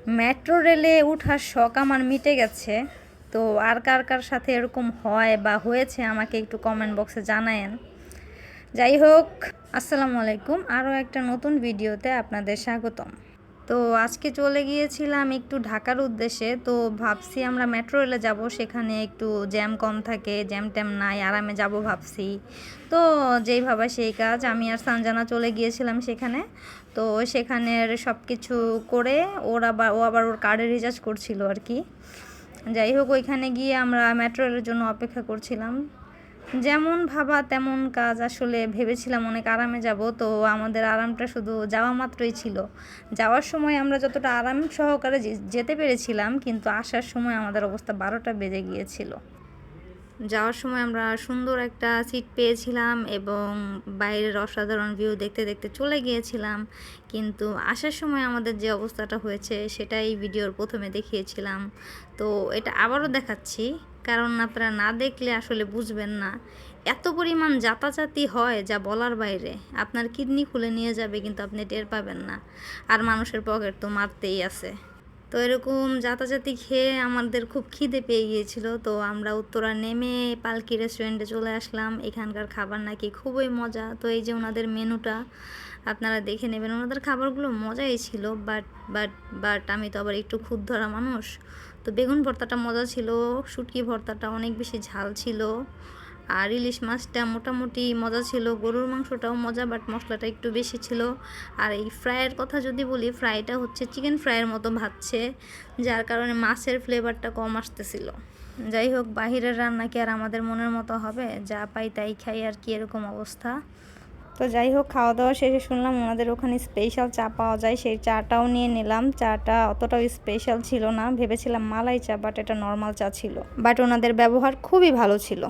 Metro রেলে ওঠার শখ আমার মিটে গেছে। তো আর কার কার সাথে এরকম হয় বা হয়েছে আমাকে একটু কমেন্ট বক্সে জানায়েন। যাই হোক, আসসালামু আলাইকুম, আরও একটা নতুন ভিডিওতে আপনাদের স্বাগতম। তো আজকে চলে গিয়েছিলাম একটু ঢাকার উদ্দেশ্যে। তো ভাবছি আমরা মেট্রো রেলে যাব, সেখানে একটু জ্যাম কম থাকে, জ্যাম ট্যাম নাই, আরামে যাব ভাবছি। তো যেই ভাবা সেই কাজ, আমি আর সানজানা চলে গিয়েছিলাম সেখানে। তো সেখানের সব কিছু করে ও আবার ওর কার্ডে রিচার্জ করছিল আর কি। যাই হোক, ওইখানে গিয়ে আমরা মেট্রো রেলের জন্য অপেক্ষা করছিলাম। যেমন ভাবা তেমন কাজ, আসলে ভেবেছিলাম অনেক আরামে যাব, তো আমাদের আরামটা শুধু যাওয়া মাত্রই ছিল। যাওয়ার সময় আমরা যতটা আরাম সহকারে যেতে পেরেছিলাম, কিন্তু আসার সময় আমাদের অবস্থা 12টা বেজে গিয়েছিল। যাওয়ার সময় আমরা সুন্দর একটা সিট পেয়েছিলাম এবং বাইরের অসাধারণ ভিউ দেখতে দেখতে চলে গিয়েছিলাম, কিন্তু আসার সময় আমাদের যে অবস্থাটা হয়েছে সেটাই ভিডিওর প্রথমে দেখিয়েছিলাম। তো এটা আবারও দেখাচ্ছি, কারণ আপনারা না দেখলে আসলে বুঝবেন না। এত পরিমাণ যাতাযাতি হয় যা বলার বাইরে, আপনার কিডনি খুলে নিয়ে যাবে কিন্তু আপনি টের পাবেন না। আর মানুষের পকেট তো মারতেই আছে। তো এরকম যাতাযাতি খেয়ে আমাদের খুব খিদে পেয়ে গিয়েছিল। তো আমরা উত্তরা নেমে পালকি রেস্টুরেন্টে চলে আসলাম। এখানকার খাবার নাকি খুবই মজা। তো এই যে ওনাদের মেনুটা আপনারা দেখে নেবেন, ওনাদের খাবারগুলো মজাই ছিল। বাট বাট বাট আমি তো আবার একটু খুদ ধরা মানুষ। তো বেগুন ভর্তাটা মজা ছিল, শুটকি ভর্তাটা অনেক বেশি ঝাল ছিল, আর ইলিশ মাছটা মোটামুটি মজা ছিল, গরুর মাংসটাও মজা, বাট মশলাটা একটু বেশি ছিল। আর এই ফ্রাইয়ের কথা যদি বলি, ফ্রাইটা হচ্ছে চিকেন ফ্রাইয়ের মতো ভাজছে, যার কারণে মাছের ফ্লেভারটা কম আসতেছিল। যাই হোক, বাহিরের রান্না কি আর আমাদের মনের মতো হবে? যা পাই তাই খাই আর কি, এরকম অবস্থা। তো যাই হোক, খাওয়া দাওয়া শেষে শুনলাম ওনাদের ওখানে স্পেশাল চা পাওয়া যায়, সেই চাটাও নিয়ে নিলাম। চাটা অতটাও স্পেশাল ছিল না, ভেবেছিলাম মালাই চা, বাট এটা নর্মাল চা ছিল। বাট ওনাদের ব্যবহার খুবই ভালো ছিল।